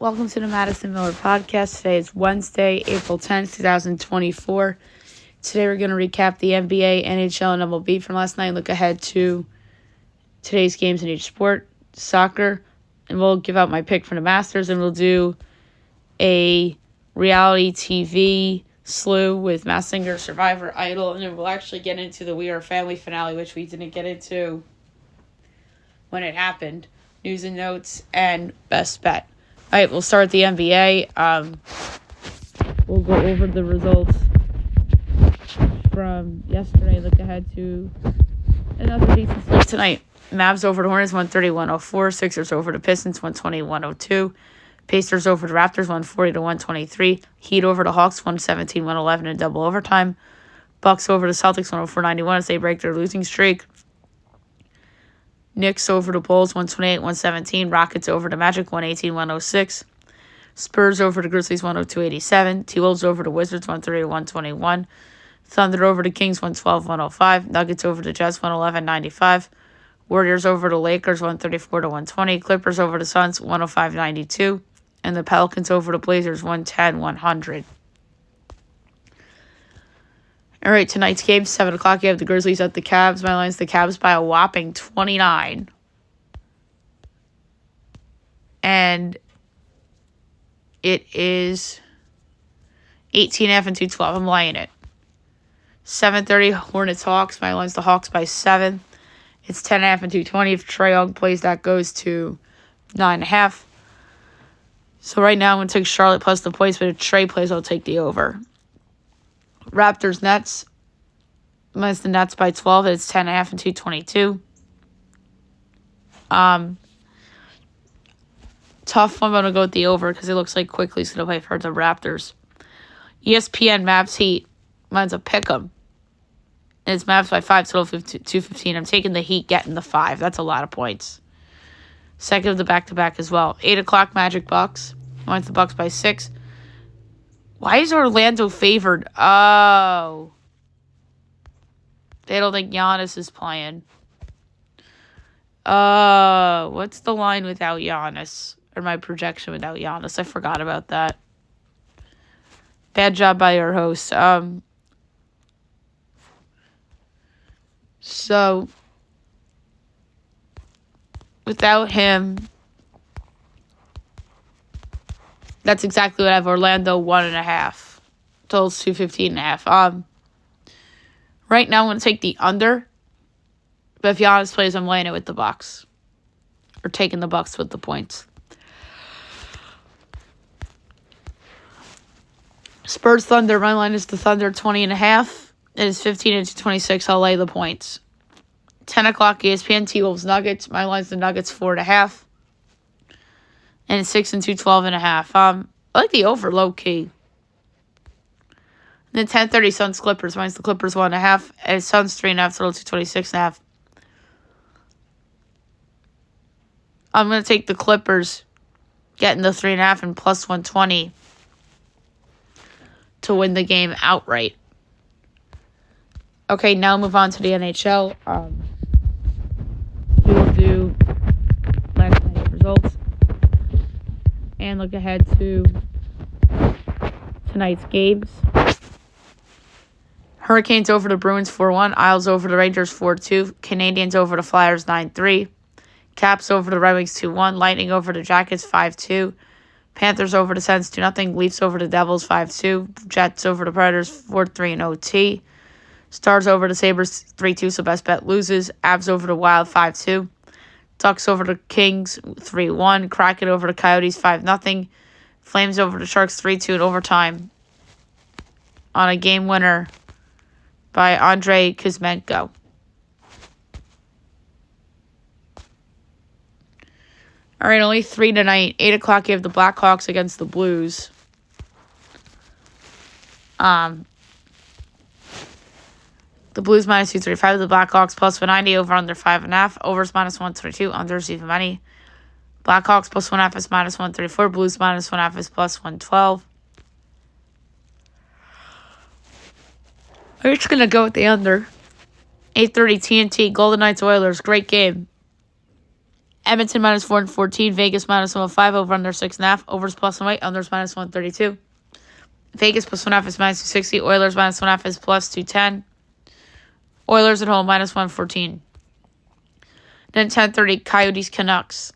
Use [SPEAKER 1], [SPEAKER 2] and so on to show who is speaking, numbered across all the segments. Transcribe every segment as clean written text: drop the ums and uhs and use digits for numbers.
[SPEAKER 1] Welcome to the Madison Miller Podcast. Today is Wednesday, April 10th, 2024. Today we're going to recap the NBA, NHL, and MLB from last night and look ahead to today's games in each sport, soccer, and we'll give out my pick for the Masters, and we'll do a reality TV slew with Masked Singer, Survivor, Idol, and then we'll actually get into the We Are Family finale, which we didn't get into when it happened, news and notes, and best bet. All right, we'll start with the NBA. We'll go over the results from yesterday. Look ahead to another decent slate tonight. Mavs over the Hornets, 130-104. Sixers over the Pistons, 120-102. Pacers over the Raptors, 140-123. Heat over the Hawks, 117-111 in double overtime. Bucks over the Celtics, 104-91 as they break their losing streak. Knicks over the Bulls, 128-117. Rockets over the Magic, 118-106. Spurs over the Grizzlies, 102-87. T-Wolves over the Wizards, 130-121. Thunder over the Kings, 112-105. Nuggets over the Jets, 111-95. Warriors over the Lakers, 134-120. Clippers over the Suns, 105-92. And the Pelicans over the Blazers, 110-100. All right, tonight's game, 7 o'clock. You have the Grizzlies at the Cavs. My line's the Cavs by a whopping 29. And it is 18.5 and 212. I'm laying it. 7:30, Hornets Hawks. My line's the Hawks by 7. It's 10.5 and 220. If Trae Young plays, that goes to 9.5. So right now I'm going to take Charlotte plus the points, but if Trae plays, I'll take the over. Raptors Nets. Minus the Nets by 12. It's 10.5 and 222. Tough one. I'm going to go with the over because it looks like Quickly's going to play for the Raptors. ESPN Mavs Heat. Mine's a pick'em. And it's Mavs by 5, total 215. I'm taking the Heat, getting the 5. That's a lot of points. Second of the back-to-back as well. 8 o'clock Magic Bucks. Mine's the Bucks by 6. Why is Orlando favored? Oh. They don't think Giannis is playing. What's the line without Giannis? Or my projection without Giannis? I forgot about that. Bad job by your host. So, without him, that's exactly what I have. Orlando 1.5. Total's 215.5. Right now I'm going to take the under. But if Giannis plays, I'm laying it with the Bucks. Or taking the Bucks with the points. Spurs Thunder. My line is the Thunder 20.5. It is 15 and 226. I'll lay the points. 10 o'clock ESPN T-Wolves Nuggets. My line's the Nuggets 4.5. And it's 6 and 212.5. I like the over low key. And then 10:30 Suns Clippers. Mine's the Clippers 1.5. And it's Suns 3.5. Total 226.5. I'm gonna take the Clippers, getting the 3.5 and plus 120 to win the game outright. Okay, now move on to the NHL. We will do last night's results and look ahead to tonight's games. Hurricanes over the Bruins 4-1. Isles over the Rangers 4-2. Canadiens over the Flyers 9-3. Caps over the Red Wings 2-1. Lightning over the Jackets 5-2. Panthers over the Sens 2-0. Leafs over the Devils 5-2. Jets over the Predators 4-3 in OT. Stars over the Sabres 3-2, so best bet loses. Avs over the Wild 5-2. Ducks over the Kings 3-1. Kraken over the Coyotes 5-0. Flames over the Sharks 3-2 in overtime on a game winner by Andrei Kuzmenko. All right, only 3 tonight. 8 o'clock, you have the Blackhawks against the Blues. The Blues minus 235. The Blackhawks plus 190. Over under 5.5. Overs minus 122. Unders even money. Blackhawks plus 1.5 is minus 134. Blues minus 1.5 is plus 112. I'm just going to go with the under. 8:30 TNT, Golden Knights Oilers. Great game. Edmonton minus 414. Vegas minus 105. Over under 6.5. Overs plus 1 weight. Unders minus 132. Vegas plus 1.5 is minus 260. Oilers minus 1.5 is plus 210. Oilers at home minus 114. Then 10:30 Coyotes Canucks.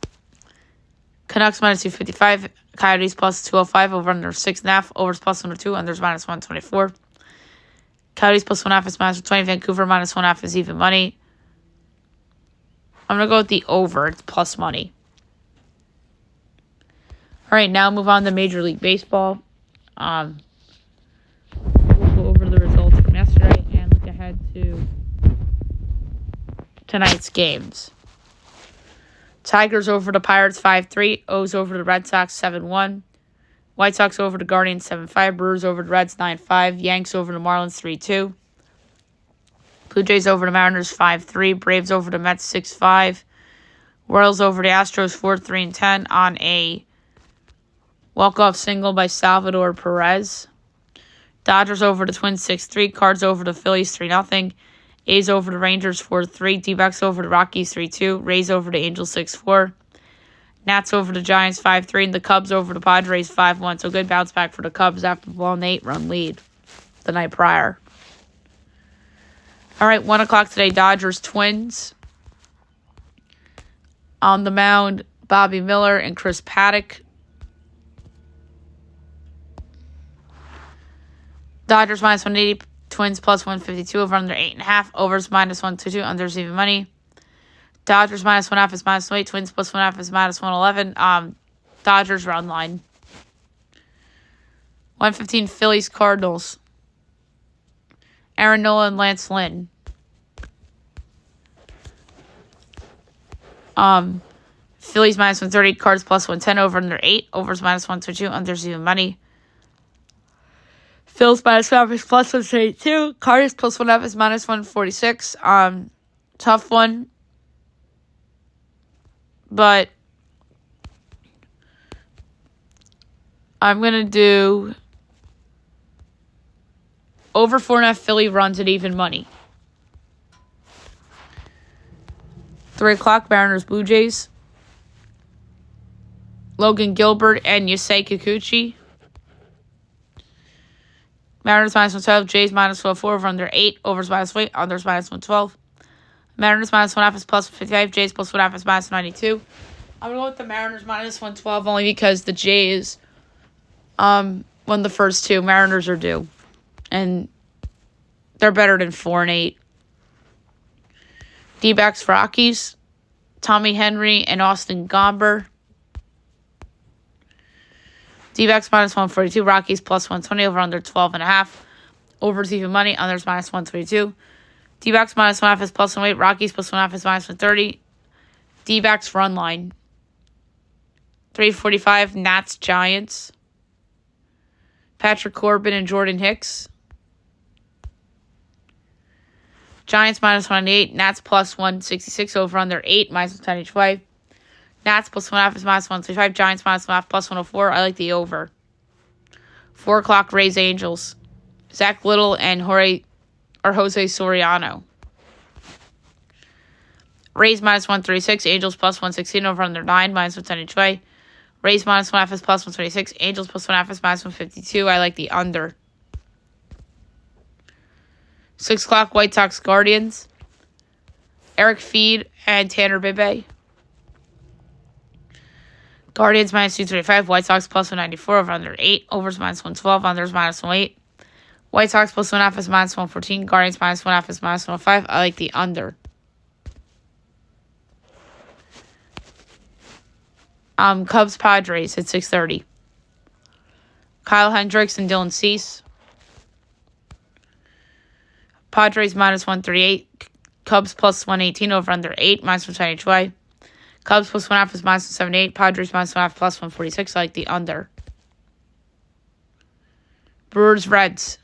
[SPEAKER 1] Canucks minus 255. Coyotes plus 205. Over under 6.5. Overs plus 102. Unders minus 124. Coyotes plus 1.5 is minus 120. Vancouver minus 1.5 is even money. I'm going to go with the over. It's plus money. All right, now move on to Major League Baseball. We'll go over the results from yesterday and look ahead to tonight's games. Tigers over the Pirates 5-3. O's over the Red Sox 7-1. White Sox over the Guardians 7-5. Brewers over the Reds 9-5. Yanks over the Marlins 3-2. Blue Jays over the Mariners 5-3. Braves over the Mets 6-5. Royals over the Astros 4-3-10 on a walk-off single by Salvador Perez. Dodgers over the Twins 6-3. Cards over the Phillies 3-0. A's over the Rangers 4-3. D-backs over the Rockies 3-2. Rays over the Angels 6-4. Nats over the Giants 5-3. And the Cubs over the Padres 5-1. So good bounce back for the Cubs after blowing the 8-run lead the night prior. All right, 1 o'clock today, Dodgers Twins. On the mound, Bobby Miller and Chris Paddock. Dodgers minus 180, Twins plus 152, over under 8.5. Overs minus 122, unders even money. Dodgers minus 1.5 is minus 108. Twins plus 1.5 is minus 111. Dodgers run line. 115, Phillies Cardinals. Aaron Nola and Lance Lynn. Phillies minus 130, Cards plus 110, over under 8. Overs minus 122, unders even money. Phillies minus 1.5 is plus 132. Cards plus 1.5 is minus 146. Tough one. But I'm going to do over 4.5 Philly runs at even money. 3 o'clock, Mariners Blue Jays. Logan Gilbert and Yusei Kikuchi. Mariners minus 112, Jays minus 104, over under 8, overs minus 8, unders minus 112. Mariners minus 1.5 is plus 55, Jays plus 1.5 is minus 92. I'm going to go with the Mariners minus 112 only because the Jays won the first two. Mariners are due. And they're better than 4-8. D-backs Rockies, Tommy Henry and Austin Gomber. D-backs minus 142, Rockies plus 120, over under 12.5. Overs even money, unders minus 122. D-backs minus 1.5 is plus 108, Rockies plus 1.5 is minus 130. D-backs run line. 345, Nats Giants. Patrick Corbin and Jordan Hicks. Giants minus 108, Nats plus 166, over under 8, minus 110 each way. Nats plus 1.5 is minus 135, Giants minus 1.5 plus 104. I like the over. 4 o'clock, Rays Angels. Zach Little and Jose Soriano. Rays minus 136, Angels plus 116, over under 9, minus 110 each way. Rays minus 1.5 is plus 126, Angels plus 1.5 is minus 152. I like the under. 6 o'clock, White Sox Guardians. Eric Feed and Tanner Bibbe. Guardians minus 235, White Sox plus 194, over under 8. Overs minus 112, unders minus 108. White Sox plus 1.5 is minus 114. Guardians minus 1.5 is minus 105. I like the under. Cubs Padres at 6:30. Kyle Hendricks and Dylan Cease. Padres minus 138. Cubs plus 118, over under 8, minus 110 each way. Cubs plus 1.5 is minus 178. Padres minus 1.5 plus 146. I like the under. Brewers Reds.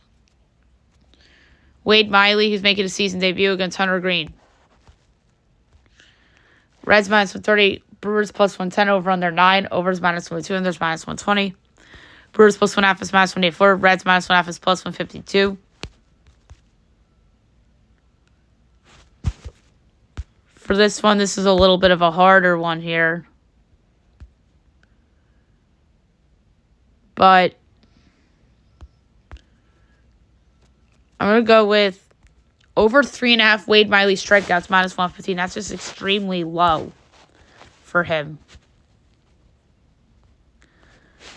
[SPEAKER 1] Wade Miley, who's making a season debut against Hunter Green. Reds minus 130. Brewers plus 110, over under 9. Overs minus 102, unders minus 120. Brewers plus 1.5 is minus 184. Reds minus 1.5 is plus 152. For this one, this is a little bit of a harder one here. But I'm going to go with over 3.5 Wade Miley strikeouts, minus 115. That's just extremely low for him.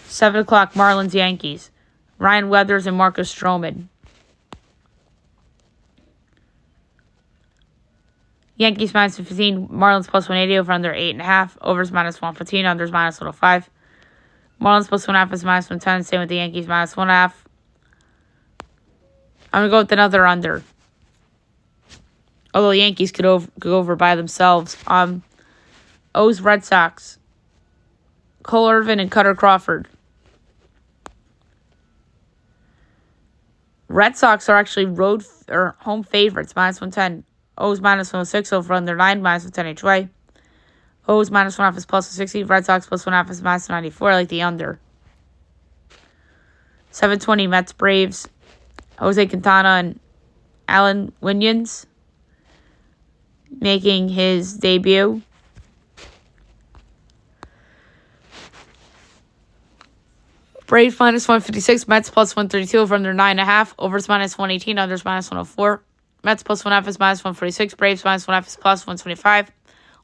[SPEAKER 1] 7 o'clock, Marlins, Yankees. Ryan Weathers and Marcus Stroman. Yankees minus 15, Marlins plus 180, over under 8.5. Overs minus 115, unders minus 105. Marlins plus 1.5 is minus 110. Same with the Yankees minus 1.5. I'm going to go with another under. Although the Yankees could go over by themselves. O's Red Sox. Cole Irvin and Cutter Crawford. Red Sox are actually home favorites, minus 110. O's minus 106, over under 9, minus 110 each way. O's minus 1.5 is plus 160. Red Sox plus 1.5 is minus 94. I like the under. 7:20, Mets, Braves. Jose Quintana and Alan Winions making his debut. Braves minus 156, Mets plus 132, over under 9.5. Overs minus 118, unders minus 104. Mets plus 1.5 is minus 146. Braves minus 1.5 is plus 125.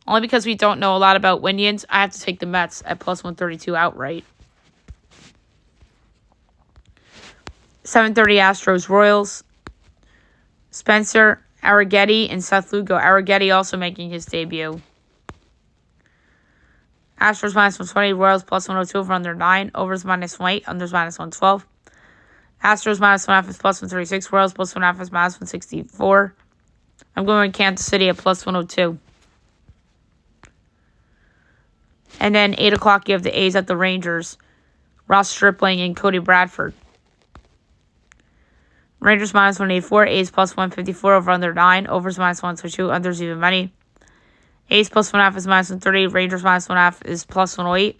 [SPEAKER 1] Only because we don't know a lot about Winions, I have to take the Mets at plus 132 outright. 7:30, Astros, Royals. Spencer Arrighetti and Seth Lugo. Arrighetti also making his debut. Astros minus 120, Royals plus 102, over under 9. Overs minus 108, unders minus 112. Astros minus 1.5 is plus 136. Royals plus 1.5 is minus 164. I'm going with Kansas City at plus 102. And then 8 o'clock, you have the A's at the Rangers. Ross Stripling and Cody Bradford. Rangers minus 184, A's plus 154, over under 9. Overs minus 122, unders even money. A's plus 1.5 is minus 130. Rangers minus 1.5 is plus 108.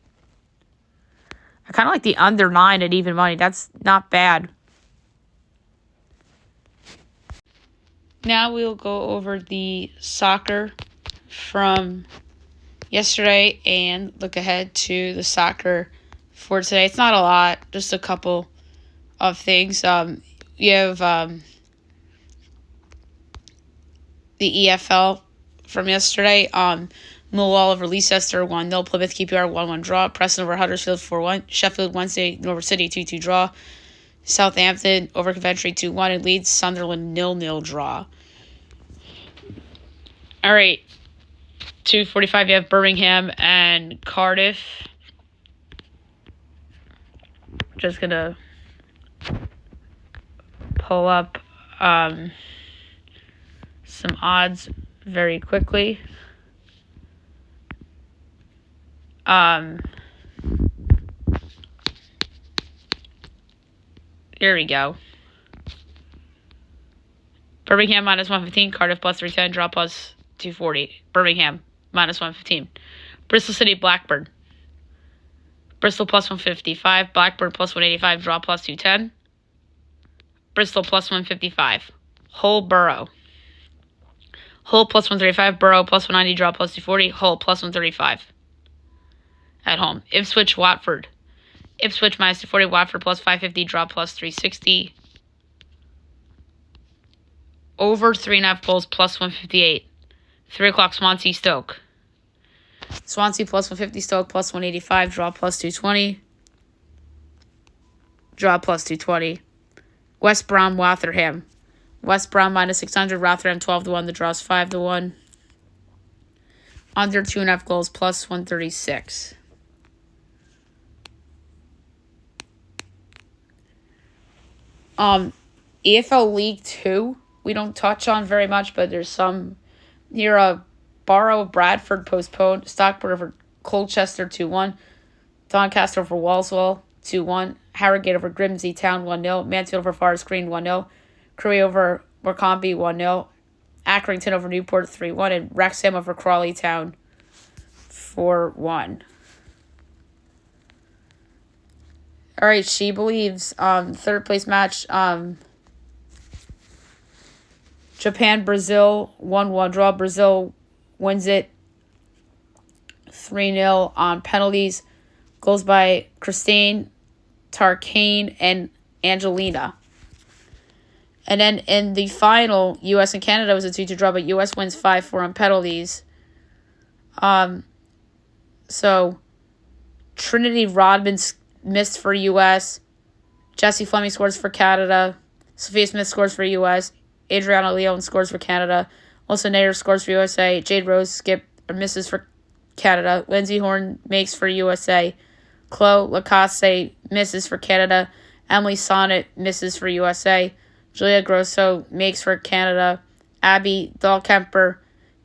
[SPEAKER 1] I kind of like the under 9 at even money. That's not bad. Now we'll go over the soccer from yesterday and look ahead to the soccer for today. It's not a lot, just a couple of things. You have the EFL from yesterday. Millwall over Leicester 1-0. Plymouth QPR 1-1 draw. Preston over Huddersfield 4-1. Sheffield Wednesday Norwich City 2-2 draw. Southampton over Coventry 2-1. And Leeds Sunderland 0-0 draw. All right. 2:45, you have Birmingham and Cardiff. Just going to pull up some odds very quickly. Here we go. Birmingham minus 115, Cardiff plus 310, draw plus 240. Birmingham minus 115. Bristol City, Blackburn. Bristol plus 155, Blackburn plus 185, draw plus 210. Bristol plus 155. Hull, Borough. Hull plus 135, Borough plus 190, draw plus 240. Hull plus 135. At home. Ipswich, Watford. Ipswich minus 240, Watford plus 550, draw plus 360. Over 3.5 goals plus 158. 3 o'clock, Swansea, Stoke. Swansea plus 150, Stoke plus 185, draw plus 220. Draw plus 220. West Brom, Rotherham. West Brom minus 600, Rotherham 12-1, the draw's 5-1. Under 2.5 goals plus 136. EFL League 2, we don't touch on very much, but there's some here. Barrow, Bradford postponed. Stockport over Colchester 2-1. Doncaster over Walsall 2-1. Harrogate over Grimsby Town 1-0. Mansfield over Forest Green 1-0. Crewe over Morecambe 1-0. Accrington over Newport 3-1. And Wrexham over Crawley Town 4-1. All right, She Believes. Third place match. Japan, Brazil 1-1 draw. Brazil wins it 3-0 on penalties. Goals by Christine, Tarkane, and Angelina. And then in the final, U.S. and Canada was a 2-2 draw, but U.S. wins 5-4 on penalties. So Trinity Rodman missed for U.S. Jessie Fleming scores for Canada. Sophia Smith scores for U.S. Adriana Leone scores for Canada. Melissa Nader scores for USA. Jade Rose misses for Canada. Lindsay Horn makes for USA. Chloe Lacasse misses for Canada. Emily Sonnet misses for USA. Julia Grosso makes for Canada. Abby Dahlkemper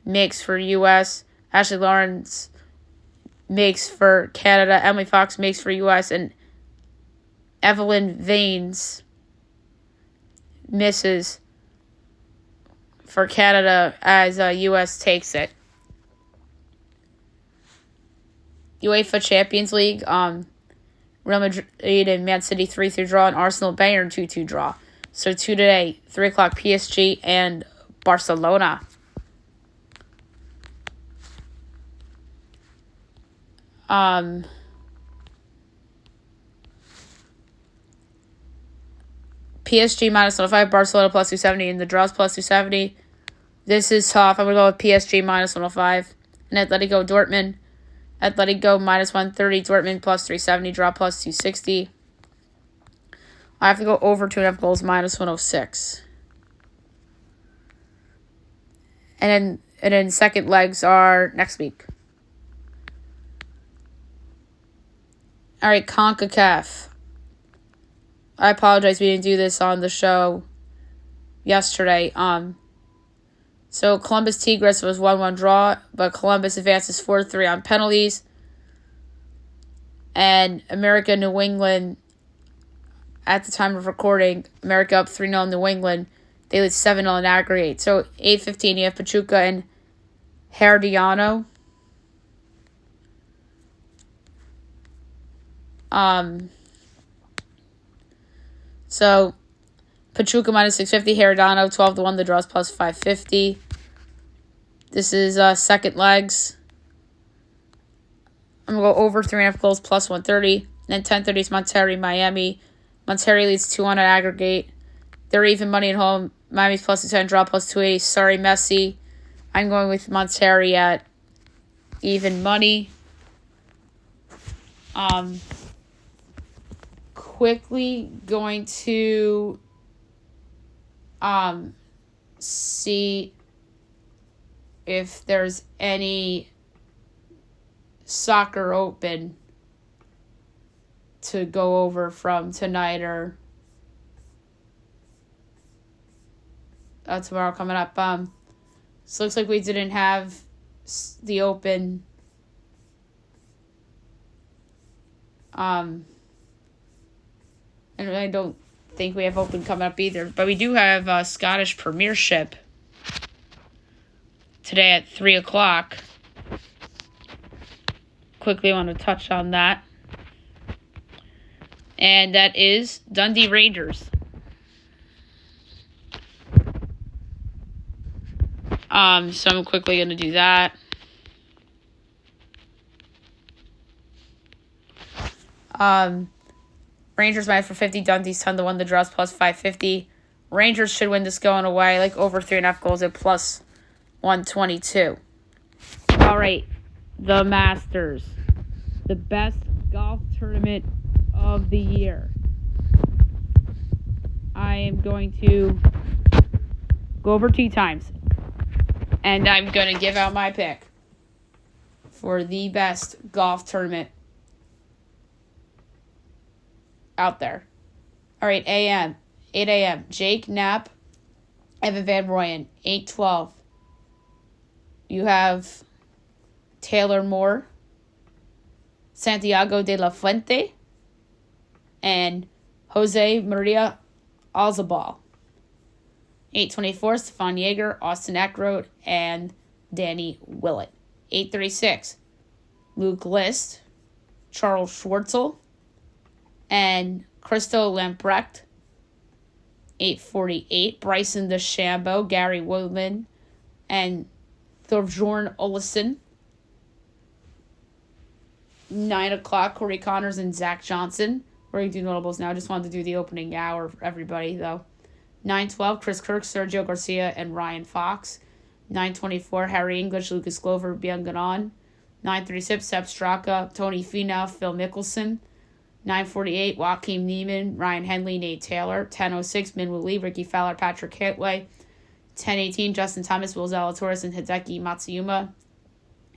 [SPEAKER 1] makes for U.S. Ashley Lawrence makes for Canada. Emily Fox makes for U.S. And Evelyn Vaines misses for Canada as U.S. takes it. UEFA Champions League, Real Madrid and Man City 3-3 draw, and Arsenal Bayern 2-2 draw. So 2 today, 3 o'clock PSG and Barcelona. PSG minus 105, Barcelona plus 270, and the draws plus 270. This is tough. I'm going to go with PSG minus 105. And Atletico Dortmund. Atletico minus 130, Dortmund plus 370, draw plus 260. I have to go over 2.5 goals minus 106. And then second legs are next week. All right, CONCACAF. I apologize we didn't do this on the show yesterday. So Columbus Tigres was 1-1 draw, but Columbus advances 4-3 on penalties. And America New England, at the time of recording, America up 3-0 in New England. They lead 7-0 in aggregate. So 8:15 you have Pachuca and Herediano. So Pachuca minus 650, Herediano 12-1, the draws plus 550. This is second legs. I'm going to go over 3.5 goals plus 130. Then 10:30 is Monterrey, Miami. Monterrey leads 2-1 on aggregate. They're even money at home. Miami's plus 210, draw plus 280. Sorry, Messi. I'm going with Monterrey at even money. Quickly going to see if there's any soccer open to go over from tonight or tomorrow coming up. So it looks like we didn't have the open. And I don't think we have open coming up either. But we do have Scottish Premiership today at 3 o'clock. Quickly, I want to touch on that. And that is Dundee Rangers. So I'm quickly going to do that. Rangers minus 450, Dundee's 10-1, the draws plus 550. Rangers should win this going away, like over 3.5 goals at plus 122. All right, the Masters, the best golf tournament of the year. I am going to go over 2 times, and I'm going to give out my pick for the best golf tournament out there. All right, 8 a.m. Jake Knapp, Evan Van Rooyen, 8:12. You have Taylor Moore, Santiago de la Fuente, and Jose Maria Alzabal. 8:24, Stefan Yeager, Austin Eckroat, and Danny Willett. 8:36, Luke List, Charles Schwartzel, and Christo Lamprecht. 8:48, Bryson DeChambeau, Gary Woodland, and Thorbjorn Olesen. 9 o'clock, Corey Connors and Zach Johnson. We're going to do notables now. I just wanted to do the opening hour for everybody, though. 9:12, Chris Kirk, Sergio Garcia, and Ryan Fox. 9:24, Harry English, Lucas Glover, Byung Ganon. 9:36, Sepp Straka, Tony Finau, Phil Mickelson. 9:48, Joaquin Neiman, Ryan Henley, Nate Taylor. 10:06, Minwoo Lee, Ricky Fowler, Patrick Cantlay. 10:18, Justin Thomas, Will Zalatoris, and Hideki Matsuyama.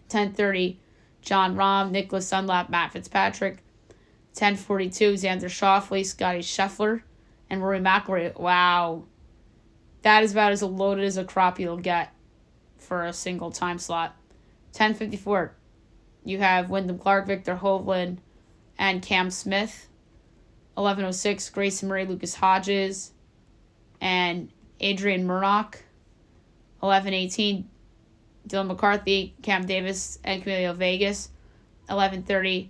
[SPEAKER 1] 10:30, John Rahm, Nicholas Dunlap, Matt Fitzpatrick. 10:42, Xander Schauffele, Scotty Scheffler, and Rory McIlroy. Wow. That is about as loaded as a crop you'll get for a single time slot. 10:54, you have Wyndham Clark, Victor Hovland, and Cam Smith. 11:06, Grayson Murray, Lucas Hodges, and Adrian Murdoch. 11:18, Dylan McCarthy, Cam Davis, and Camilo Vegas. 11:30,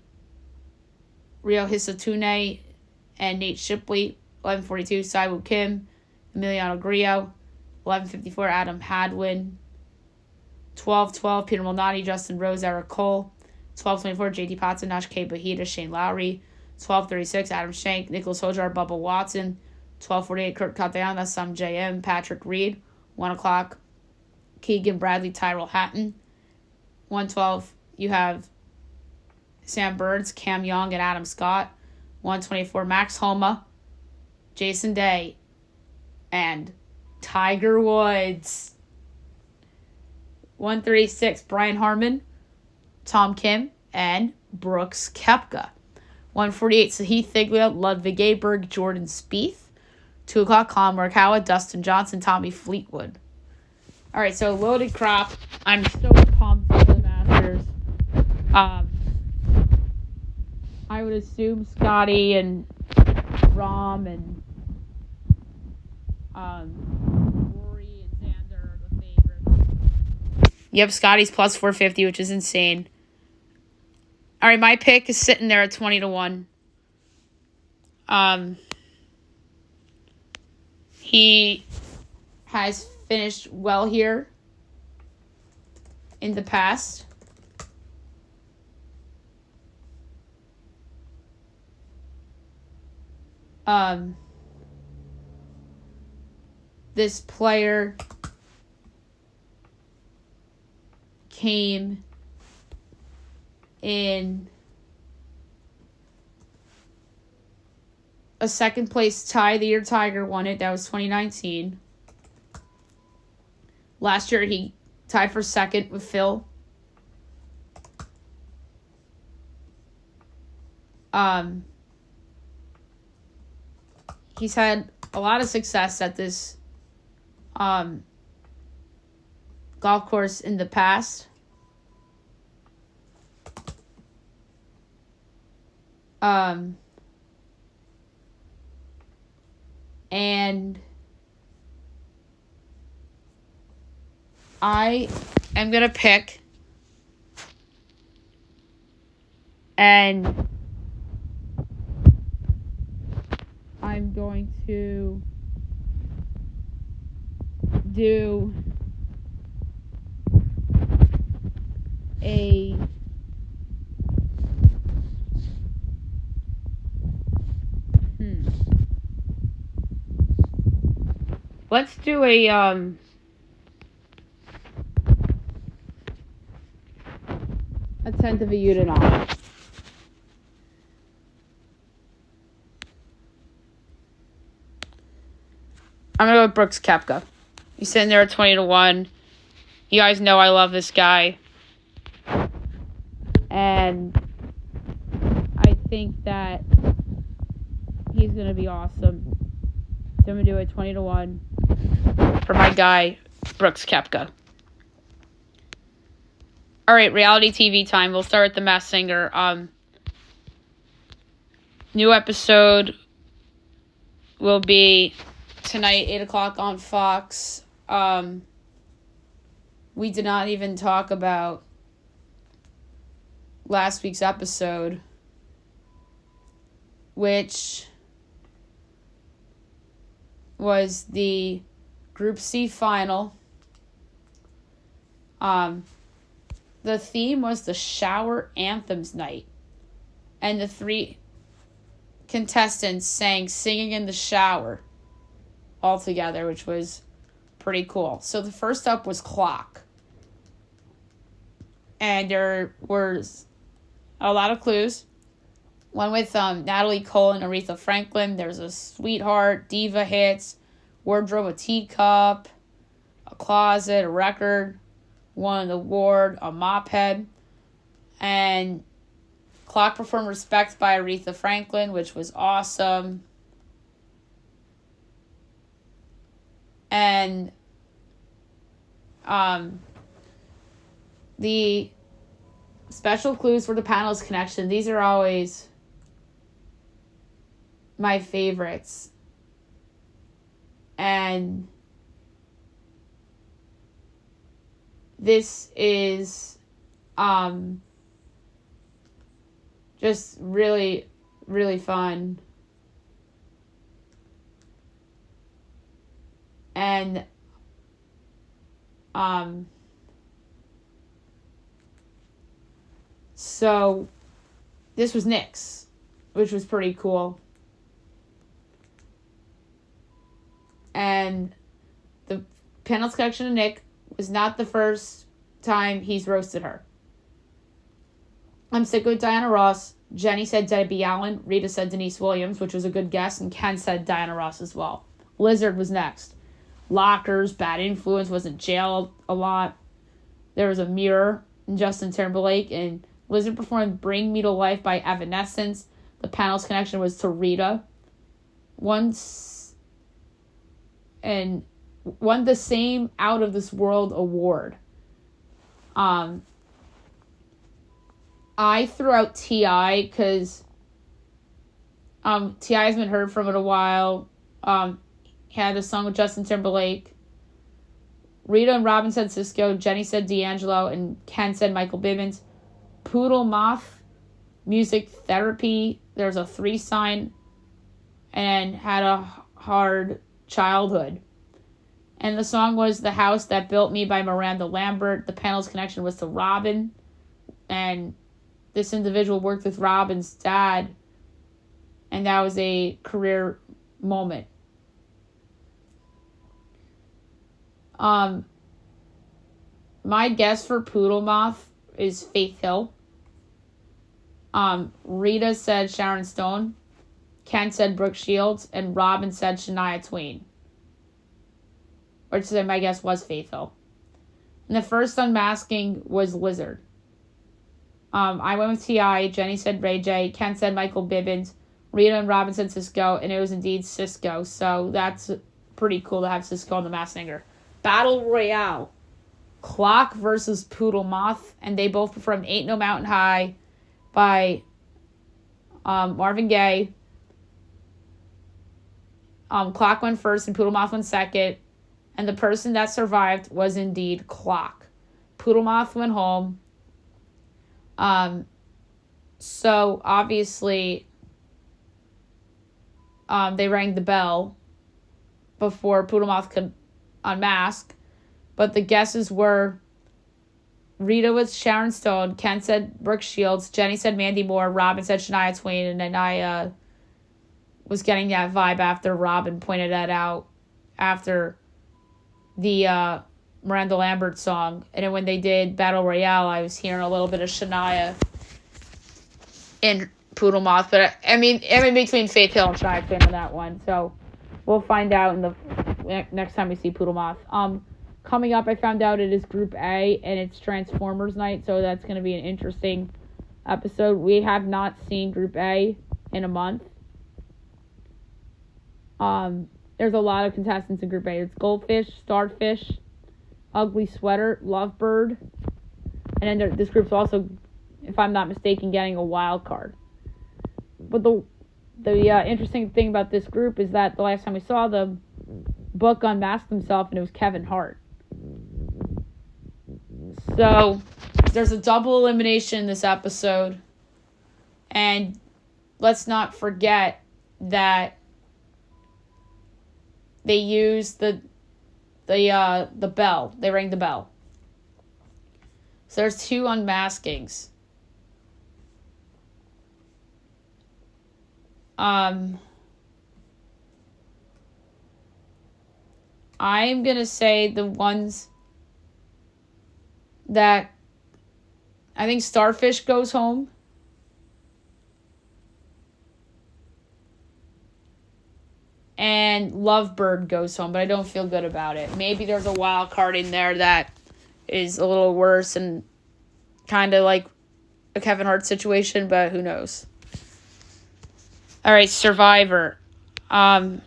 [SPEAKER 1] Ryo Hisatune and Nate Shipley. 11:42, Siwoo Kim, Emiliano Grillo. 11:54, Adam Hadwin. 12:12, Peter Malnati, Justin Rose, Eric Cole. 12:24, JD Patsinash, Kay Bahita, Shane Lowry. 12:36, Adam Schenk, Nicholas Hojar, Bubba Watson. 12:48, Kurt Katayana, Sam JM, Patrick Reed. 1 o'clock, Keegan Bradley, Tyrell Hatton. 1:12, you have Sam Burns, Cam Young, and Adam Scott. 1:24, Max Homa, Jason Day, and Tiger Woods. 1:36, Brian Harmon, Tom Kim, and Brooks Koepka. 1:48, Sahith Thiglia, Ludwig Aberg, Jordan Spieth. 2 o'clock, Colin Morikawa, Dustin Johnson, Tommy Fleetwood. All right, so loaded crop. I'm so pumped for the Masters. I would assume Scotty and Rahm and Rory and Xander are the favorites. Yep, Scotty's plus 450, which is insane. All right, my pick is sitting there at 20-1. He has finished well here in the past. This player came in a second place tie the year Tiger won it. That was 2019. Last year he tied for second with Phil. He's had a lot of success at this golf course in the past. And I am going to pick, and I'm going to do a let's do a tenth of a unit on it. I'm going to go with Brooks Koepka. He's sitting there at 20-1. You guys know I love this guy. And I think that he's going to be awesome. So I'm going to do it 20-1 for my guy, Brooks Koepka. All right, reality TV time. We'll start with The Masked Singer. New episode will be tonight, 8 o'clock on Fox. We did not even talk about last week's episode, which was the Group C final. The theme was the Shower Anthems Night. And the 3 contestants sang Singing in the Shower all together, which was pretty cool. So the first up was Clock. And there was a lot of clues. One with Natalie Cole and Aretha Franklin. There's a Sweetheart, Diva Hits, Wardrobe, a Teacup, a Closet, a Record, won an award, a Mop Head. And Clock performed Respect by Aretha Franklin, which was awesome. And the special clues for the panel's connection. These are always my favorites. And this is just really, really fun. And so this was Nick's, which was pretty cool. And the panel's connection to Nick was not the first time he's roasted her. I'm sick with Diana Ross. Jenny said Debbie Allen. Rita said Denise Williams, which was a good guess. And Ken said Diana Ross as well. Lizard was next. Lockers, Bad Influence, was in jail a lot. There was a mirror in Justin Timberlake. And Lizard performed Bring Me to Life by Evanescence. The panel's connection was to Rita. And won the same Out of This World award. I threw out T.I. because T.I. hasn't been heard from in a while. He had a song with Justin Timberlake. Rita and Robin said Cisco. Jenny said D'Angelo. And Ken said Michael Bibbins. Poodle Moth, Music Therapy. There's a 3 sign. And had a hard childhood. And the song was The House That Built Me by Miranda Lambert. The panel's connection was to Robin. And this individual worked with Robin's dad. And that was a career moment. My guess for Poodle Moth is Faith Hill. Rita said Sharon Stone. Ken said Brooke Shields. And Robin said Shania Twain. Or to say my guess was Faith Hill. And the first unmasking was Lizard. I went with T.I. Jenny said Ray J. Ken said Michael Bibbins. Rita and Robin said Cisco. And it was indeed Cisco. So that's pretty cool to have Cisco on The Masked Singer. Battle Royale. Clock versus Poodle Moth. And they both performed Ain't No Mountain High by Marvin Gaye. Clock went first and Poodle Moth went second. And the person that survived was indeed Clock. Poodle Moth went home. So obviously they rang the bell before Poodle Moth could unmask. But the guesses were Rita with Sharon Stone, Ken said Brooke Shields, Jenny said Mandy Moore, Robin said Shania Twain, and then I was getting that vibe after Robin pointed that out after the Miranda Lambert song. And then when they did Battle Royale, I was hearing a little bit of Shania in Poodle Moth. But I'm in between Faith Hill and Shania Twain on that one. So we'll find out in the next time we see Poodle Moth. Coming up, I found out it is Group A, and it's Transformers night, so that's going to be an interesting episode. We have not seen Group A in a month. There's a lot of contestants in Group A. It's Goldfish, Starfish, Ugly Sweater, Lovebird, and then this group's also, if I'm not mistaken, getting a wild card. But the interesting thing about this group is that the last time we saw them, Book unmasked himself, and it was Kevin Hart. So, there's a double elimination in this episode. And let's not forget that they used the bell. They rang the bell. So there's 2 unmaskings. I'm going to say the ones that I think Starfish goes home. And Lovebird goes home, but I don't feel good about it. Maybe there's a wild card in there that is a little worse and kind of like a Kevin Hart situation, but who knows. All right, Survivor. So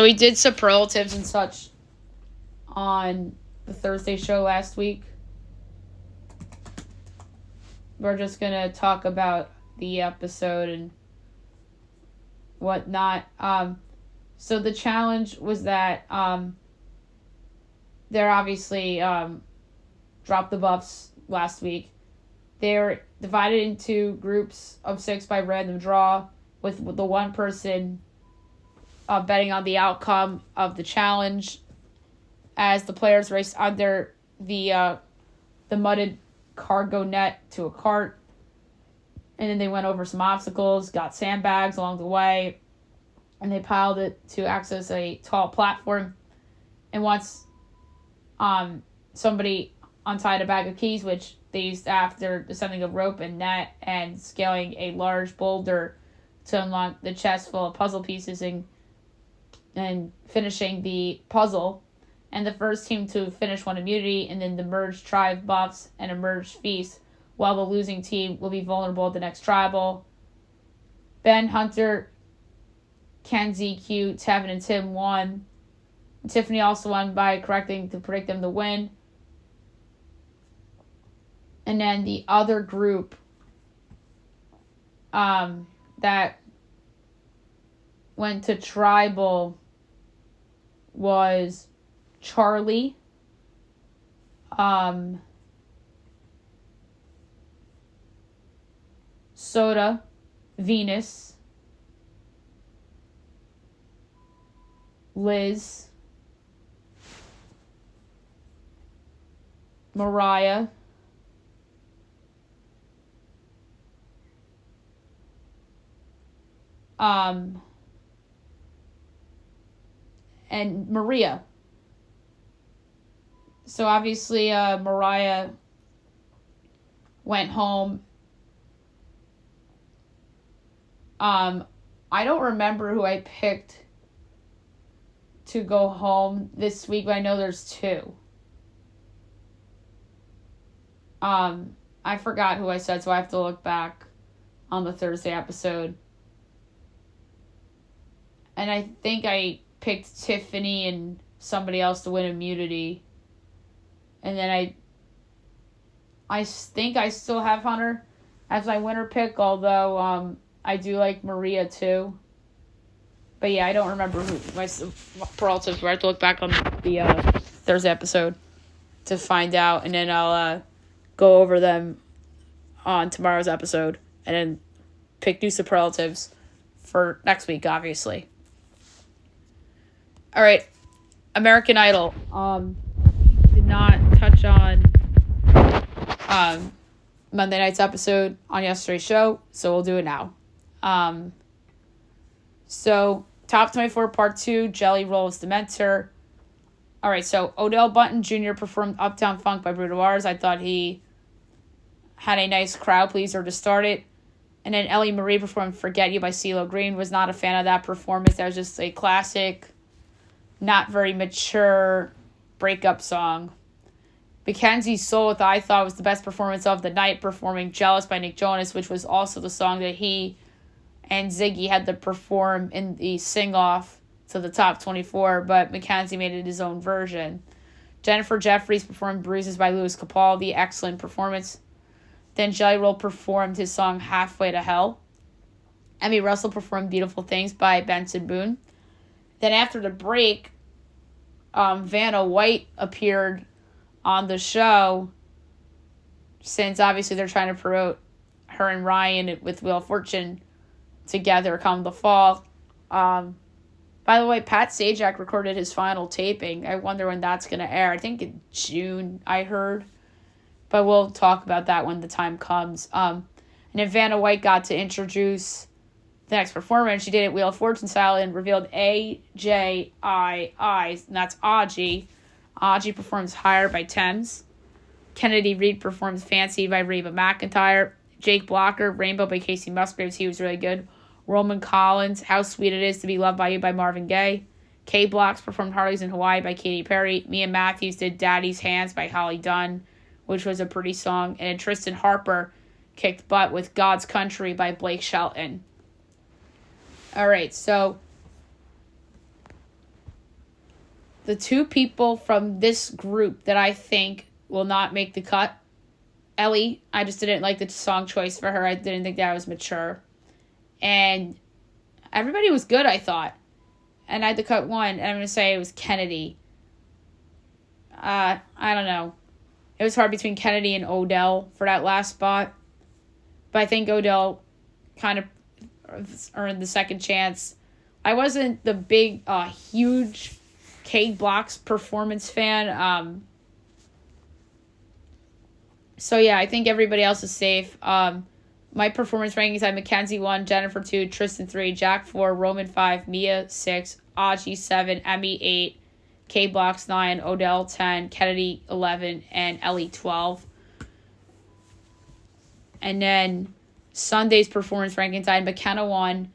[SPEAKER 1] we did superlatives and such on the Thursday show last week. We're just going to talk about the episode and whatnot. So the challenge was that they're obviously dropped the buffs last week. They're divided into groups of 6 by random draw, with the one person betting on the outcome of the challenge as the players raced under the mudded cargo net to a cart. And then they went over some obstacles, got sandbags along the way, and they piled it to access a tall platform. And once somebody untied a bag of keys, which they used after descending a rope and net and scaling a large boulder to unlock the chest full of puzzle pieces and finishing the puzzle. And the first team to finish won immunity, and then the merged tribe buffs and a merged feast, while the losing team will be vulnerable at the next tribal. Ben, Hunter, Kenzie, Q, Tevin, and Tim won. Tiffany also won by correcting to predict them to win. And then the other group that went to tribal was Charlie, Soda, Venus, Liz, Mariah, and Maria. So obviously Mariah went home. I don't remember who I picked to go home this week, but I know there's 2. I forgot who I said, so I have to look back on the Thursday episode. And I think I picked Tiffany and somebody else to win immunity. And then I think I still have Hunter as my winner pick, although I do like Maria too. But yeah, I don't remember who my superlatives were. I have to look back on the Thursday episode to find out, and then I'll go over them on tomorrow's episode, and then pick new superlatives for next week, obviously. All right, American Idol. Did not touch on Monday night's episode on yesterday's show, so we'll do it now. So Top 24 Part 2, Jelly Rolls Dementor. All right, so Odell Button Jr. performed Uptown Funk by Bruno Mars. I thought he had a nice crowd pleaser to start it. And then Ellie Marie performed Forget You by CeeLo Green. Was not a fan of that performance. That was just a classic, not very mature breakup song. Mackenzie Solith, I thought, was the best performance of the night, performing Jealous by Nick Jonas, which was also the song that he and Ziggy had to perform in the sing-off to the Top 24, but Mackenzie made it his own version. Jennifer Jeffries performed Bruises by Louis Capaldi. Excellent performance. Then Jelly Roll performed his song Halfway to Hell. Emmy Russell performed Beautiful Things by Benson Boone. Then after the break, Vanna White appeared on the show, since obviously they're trying to promote her and Ryan with Wheel of Fortune together come the fall. By the way, Pat Sajak recorded his final taping. I wonder when that's going to air. I think in June, I heard. But we'll talk about that when the time comes. And then Vanna White got to introduce the next performer, and she did it Wheel of Fortune style and revealed AJII, and that's Aji. Aji performs Higher by Thames. Kennedy Reed performs Fancy by Reba McEntire. Jake Blocker, Rainbow by Casey Musgraves. He was really good. Roman Collins, How Sweet It Is to Be Loved by You by Marvin Gaye. K Blocks performed Harley's in Hawaii by Katy Perry. Mia Matthews did Daddy's Hands by Holly Dunn, which was a pretty song. And Tristan Harper kicked butt with God's Country by Blake Shelton. All right, so the two people from this group that I think will not make the cut. Ellie, I just didn't like the song choice for her. I didn't think that was mature. And everybody was good, I thought. And I had to cut one, and I'm going to say it was Kennedy. I don't know. It was hard between Kennedy and Odell for that last spot. But I think Odell kind of earned the second chance. I wasn't the big, huge K Blocks performance fan. So, yeah, I think everybody else is safe. My performance rankings, I had Mackenzie 1, Jennifer 2, Tristan 3, Jack 4, Roman 5, Mia 6, Aji 7, Emmy 8, K Blocks 9, Odell 10, Kennedy 11, and Ellie 12. And then Sunday's performance rankings, I had McKenna 1,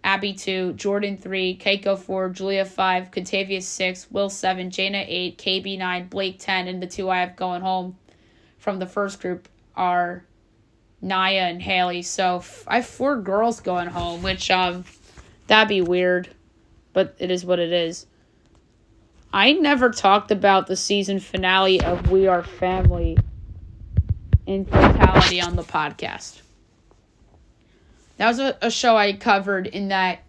[SPEAKER 1] Abby 2, Jordan 3, Keiko 4, Julia 5, Contavious 6, Will 7, Jana 8, KB 9, Blake 10, and the two I have going home from the first group are Naya and Haley. So I have 4 girls going home, which that'd be weird, but it is what it is. I never talked about the season finale of We Are Family in totality on the podcast. That was a show I covered in that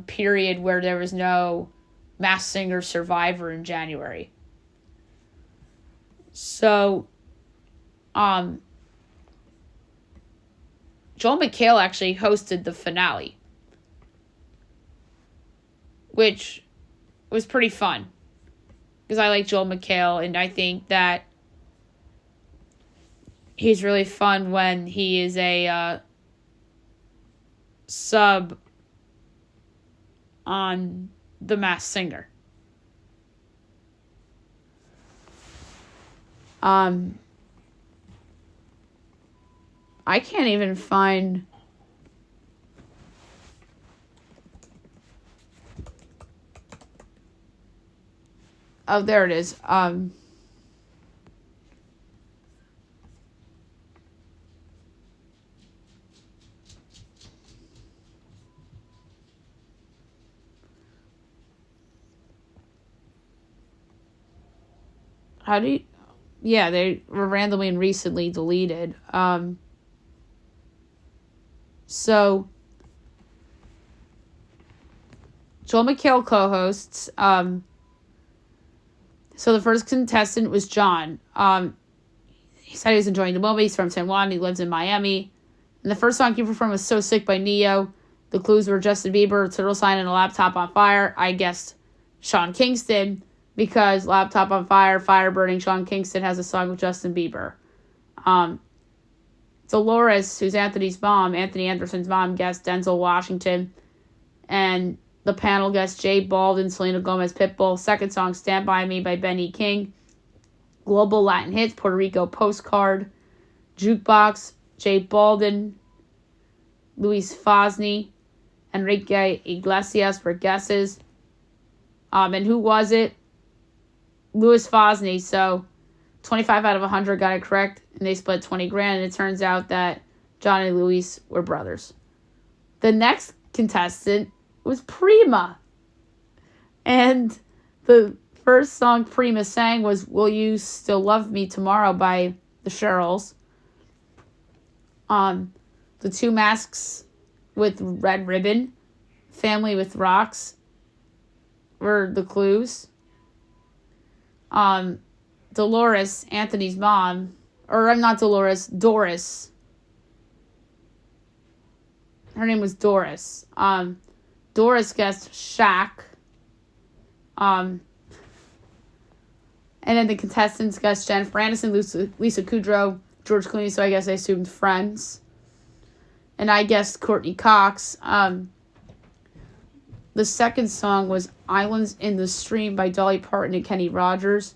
[SPEAKER 1] period where there was no Masked Singer Survivor in January. So, Joel McHale actually hosted the finale, which was pretty fun because I like Joel McHale, and I think that he's really fun when he is a sub on The Masked Singer. I can't even find oh, there it is. How do you... Yeah, they were randomly and recently deleted. So, Joel McHale co-hosts. So the first contestant was John. He said he was enjoying the moment. He's from San Juan. He lives in Miami. And the first song he performed was So Sick by Neo. The clues were Justin Bieber, Turtle Sign, and a Laptop on Fire. I guessed Sean Kingston because Laptop on Fire, Fire Burning, Sean Kingston has a song with Justin Bieber. Dolores, who's Anthony Anderson's mom, guessed Denzel Washington. And the panel guessed Jay Baldwin, Selena Gomez, Pitbull. Second song, Stand By Me by Benny King. Global Latin Hits, Puerto Rico Postcard. Jukebox, Jay Baldwin, Luis Fosni, Enrique Iglesias were guesses. And who was it? Luis Fosni. So 25 out of 100 got it correct, and they split $20,000, and it turns out that John and Luis were brothers. The next contestant was Prima. And the first song Prima sang was Will You Still Love Me Tomorrow by the Sherrills. The Two Masks with Red Ribbon, Family with Rocks were the clues. Dolores, Anthony's mom, or I'm not Dolores, Doris. Her name was Doris. Doris guessed Shaq. And then the contestants guessed Jennifer Aniston, Lisa Kudrow, George Clooney, so I guess I assumed Friends. And I guessed Courtney Cox. The second song was Islands in the Stream by Dolly Parton and Kenny Rogers.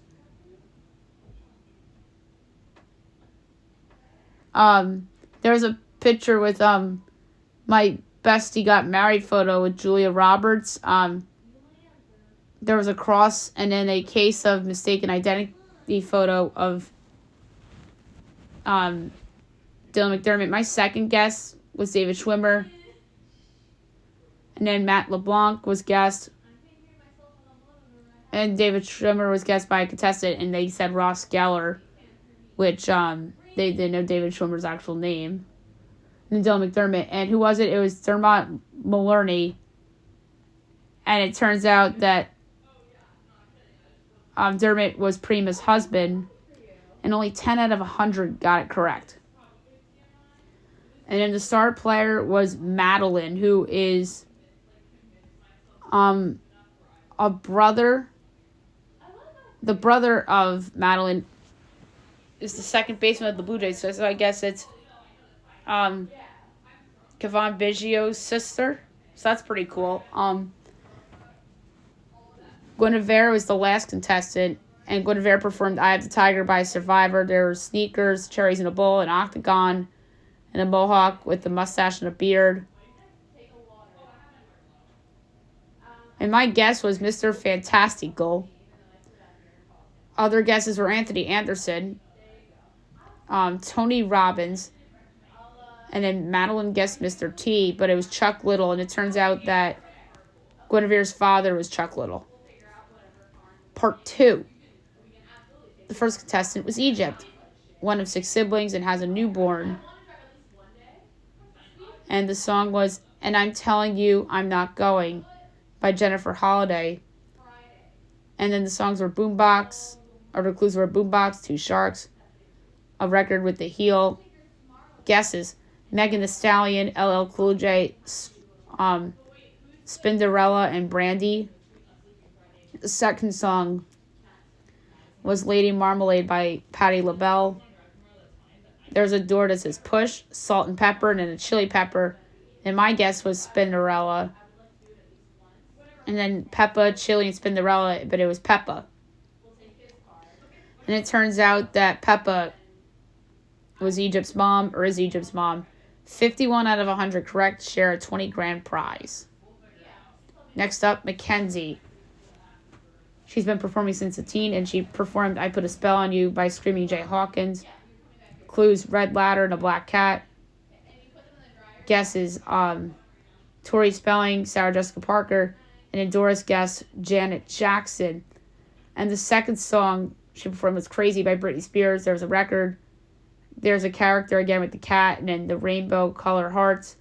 [SPEAKER 1] There's a picture with my bestie got married photo with Julia Roberts. There was a cross and then a case of mistaken identity photo of Dylan McDermott. My second guess was David Schwimmer. And then Matt LeBlanc was guessed. And David Schwimmer was guessed by a contestant, and they said Ross Geller, which they didn't know David Schwimmer's actual name. And Dylan McDermott. And who was it? It was Dermot Mulroney. And it turns out that Dermot was Prima's husband, and only 10 out of 100 got it correct. And then the star player was Madeline, who is a brother. The brother of Madeline is the second baseman of the Blue Jays, so I guess it's Kevon Biggio's sister. So that's pretty cool. Guinevere was the last contestant, and Guinevere performed Eye of the Tiger by Survivor. There were sneakers, cherries in a bowl, an octagon, and a mohawk with a mustache and a beard. And my guess was Mr. Fantastical. Other guesses were Anthony Anderson, Tony Robbins, and then Madeline guessed Mr. T, but it was Chuck Little, and it turns out that Guinevere's father was Chuck Little. Part 2. The first contestant was Egypt, one of 6 siblings and has a newborn. And the song was And I'm Telling You I'm Not Going by Jennifer Holliday. And then the songs were Boombox, or the clues were Boombox, Two Sharks, A Record with the Heel, Guesses, Megan Thee Stallion, LL Cool J, Spinderella, and Brandy. The second song was Lady Marmalade by Patti LaBelle. There's a door that says Push, Salt and Pepper, and then a Chili Pepper. And my guess was Spinderella. And then Peppa, Chili, and Spinderella, but it was Peppa. And it turns out that Peppa was Egypt's mom, or is Egypt's mom. 51 out of 100 correct, share a 20 grand prize. Next up, Mackenzie. She's been performing since a teen, and she performed I Put a Spell on You by Screaming Jay Hawkins. Clues, Red Ladder and a Black Cat. Guesses, Tori Spelling, Sarah Jessica Parker, and then Doris guessed Janet Jackson. And the second song she performed was Crazy by Britney Spears. There's a record. There's a character again with the cat, and then the rainbow color hearts.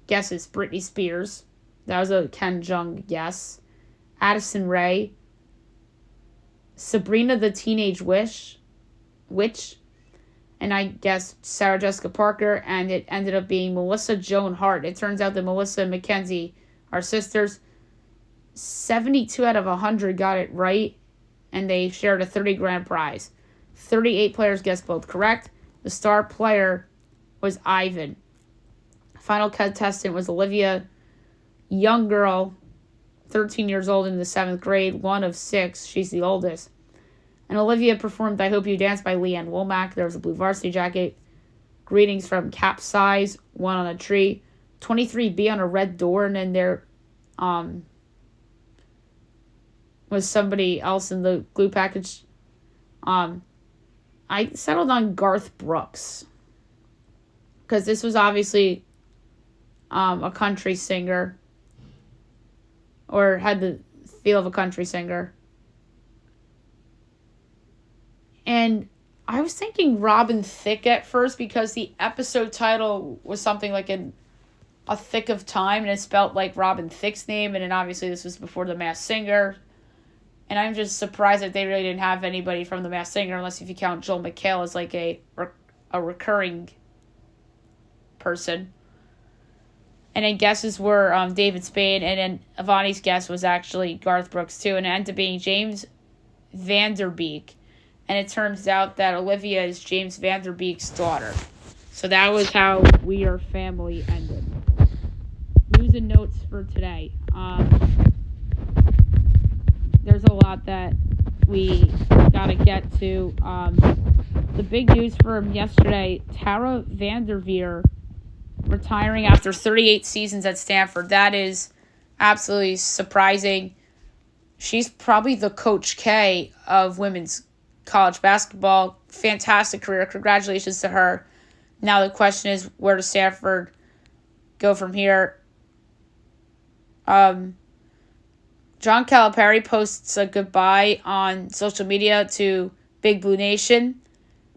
[SPEAKER 1] Guesses, Britney Spears. That was a Ken Jeong guess. Addison Rae. Sabrina the Teenage Witch. And I guessed Sarah Jessica Parker, and it ended up being Melissa Joan Hart. It turns out that Melissa and Mackenzie are sisters. 72 out of 100 got it right, and they shared a 30 grand prize. 38 players guessed both correct. The star player was Ivan. Final contestant was Olivia, young girl, 13 years old in the 7th grade, one of 6. She's the oldest. And Olivia performed I Hope You Dance by Leanne Womack. There was a blue varsity jacket. Greetings from Capsize, One on a Tree. 23B on a red door, and then there was somebody else in the glue package. I settled on Garth Brooks, because this was obviously a country singer, or had the feel of a country singer. And I was thinking Robin Thicke at first, because the episode title was something like A Thick of Time, and it spelled like Robin Thicke's name, and then obviously this was before The Masked Singer. And I'm just surprised that they really didn't have anybody from The Masked Singer, unless if you count Joel McHale as like a recurring person. And then guesses were David Spade, and then Avani's guess was actually Garth Brooks too, and it ended up being James Vanderbeek. And it turns out that Olivia is James Vanderbeek's daughter. So that was how We Are Family ended. News and notes for today. There's a lot that we gotta get to. The big news from yesterday, Tara Vanderveer retiring after 38 seasons at Stanford. That is absolutely surprising. She's probably the Coach K of women's college basketball. Fantastic career. Congratulations to her. Now the question is, where does Stanford go from here? John Calipari posts a goodbye on social media to Big Blue Nation,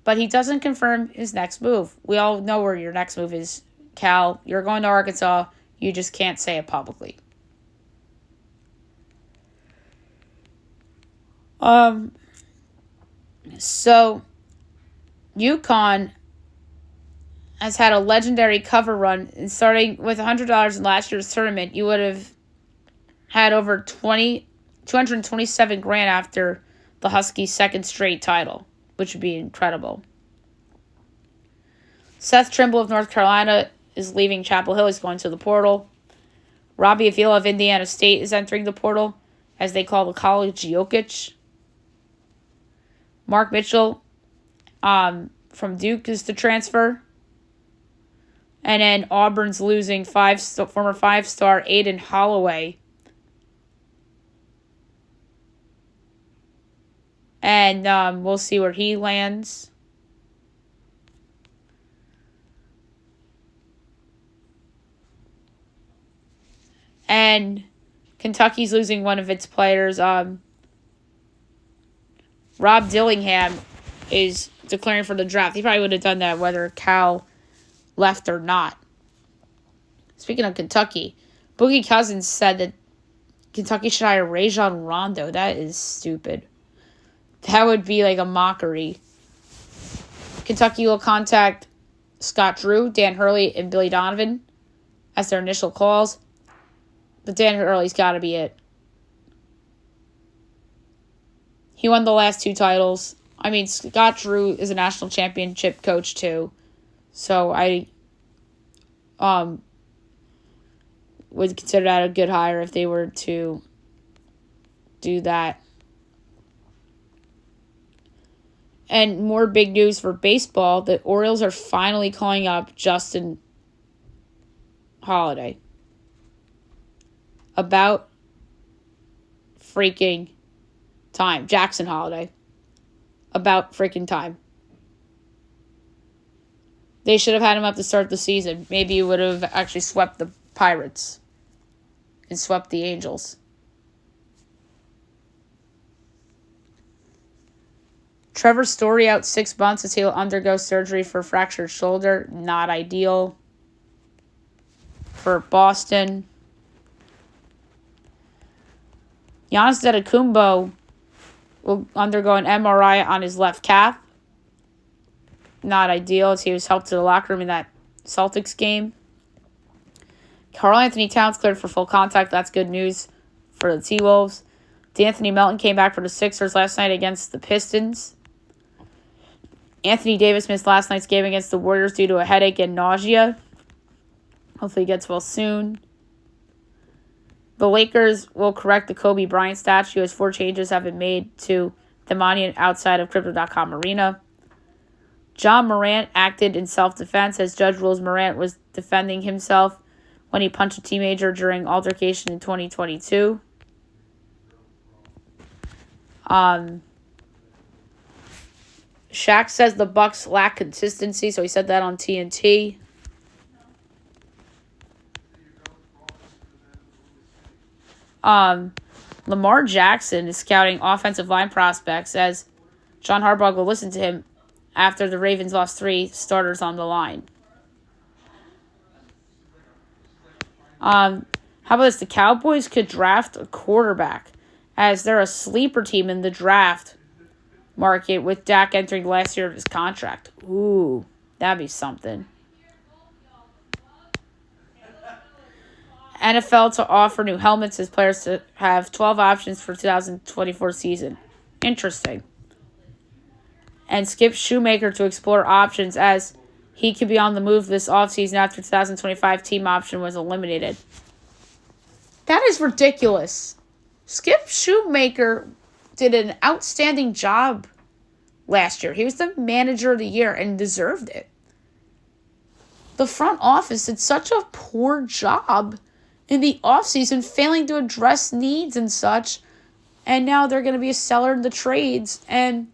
[SPEAKER 1] but he doesn't confirm his next move. We all know where your next move is, Cal. You're going to Arkansas. You just can't say it publicly. So UConn has had a legendary cover run, and starting with $100 in last year's tournament, you would have had over $227 grand after the Huskies' second straight title, which would be incredible. Seth Trimble of North Carolina is leaving Chapel Hill. He's going to the portal. Robbie Avila of Indiana State is entering the portal, as they call the college Jokic. Mark Mitchell from Duke is the transfer. And then Auburn's losing former five-star Aiden Holloway. And we'll see where he lands. And Kentucky's losing one of its players. Rob Dillingham is declaring for the draft. He probably would have done that whether Cal left or not. Speaking of Kentucky, Boogie Cousins said that Kentucky should hire Rajon Rondo. That is stupid. That would be like a mockery. Kentucky will contact Scott Drew, Dan Hurley, and Billy Donovan as their initial calls. But Dan Hurley's got to be it. He won the last two titles. I mean, Scott Drew is a national championship coach too. So I would consider that a good hire if they were to do that. And more big news for baseball, the Orioles are finally calling up Justin Holiday. About freaking time. Jackson Holiday. About freaking time. They should have had him up to start the season. Maybe you would have actually swept the Pirates and swept the Angels. Trevor Story out 6 months as he'll undergo surgery for fractured shoulder. Not ideal for Boston. Giannis Antetokounmpo will undergo an MRI on his left calf. Not ideal as he was helped to the locker room in that Celtics game. Karl Anthony Towns cleared for full contact. That's good news for the T-Wolves. DeAnthony Melton came back for the Sixers last night against the Pistons. Anthony Davis missed last night's game against the Warriors due to a headache and nausea. Hopefully he gets well soon. The Lakers will correct the Kobe Bryant statue as 4 changes have been made to the monument outside of Crypto.com Arena. John Morant acted in self-defense as judge rules Morant was defending himself when he punched a teenager during altercation in 2022. Shaq says the Bucks lack consistency, so he said that on TNT. Lamar Jackson is scouting offensive line prospects as John Harbaugh will listen to him after the Ravens lost 3 starters on the line. How about this? The Cowboys could draft a quarterback as they're a sleeper team in the draft market with Dak entering the last year of his contract. Ooh, that'd be something. NFL to offer new helmets as players to have 12 options for 2024 season. Interesting. And Skip Shoemaker to explore options as he could be on the move this offseason after 2025 team option was eliminated. That is ridiculous. Skip Shoemaker did an outstanding job last year. He was the manager of the year and deserved it. The front office did such a poor job in the offseason, failing to address needs and such. And now they're going to be a seller in the trades. And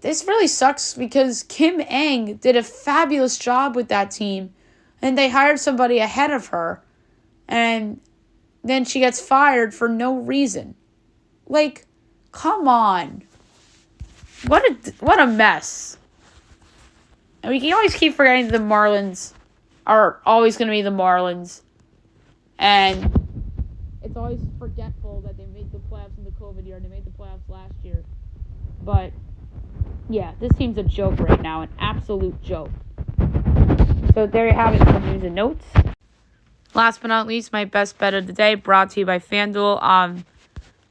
[SPEAKER 1] this really sucks because Kim Ng did a fabulous job with that team. And they hired somebody ahead of her. And then she gets fired for no reason. Like, come on. What a mess. And we can always keep forgetting the Marlins are always going to be the Marlins. And it's always forgetful that they made the playoffs in the COVID year and they made the playoffs last year. But, yeah, this team's a joke right now, an absolute joke. So there you have it for news and notes. Last but not least, my best bet of the day, brought to you by FanDuel. I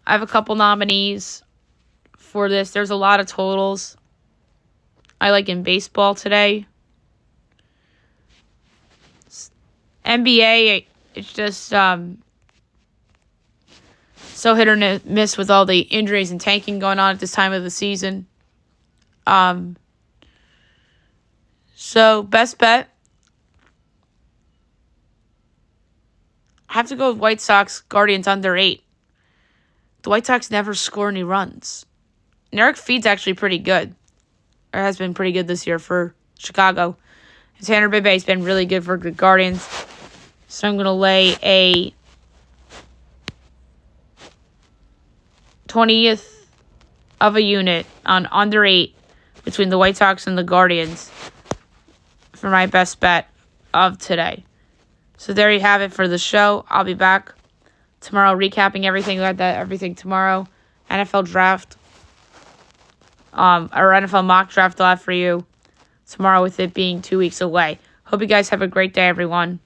[SPEAKER 1] have a couple nominees for this. There's a lot of totals I like in baseball today. NBA, it's just so hit or miss with all the injuries and tanking going on at this time of the season. So best bet, I have to go with White Sox Guardians under 8. The White Sox never score any runs. And Eric Feed's actually pretty good. Or has been pretty good this year for Chicago. And Tanner Bibbe's been really good for the Guardians. So I'm going to lay a 20th of a unit on under 8 between the White Sox and the Guardians for my best bet of today. So there you have it for the show. I'll be back tomorrow recapping everything like that, everything tomorrow. NFL draft, or NFL mock draft I'll have for you tomorrow with it being 2 weeks away. Hope you guys have a great day, everyone.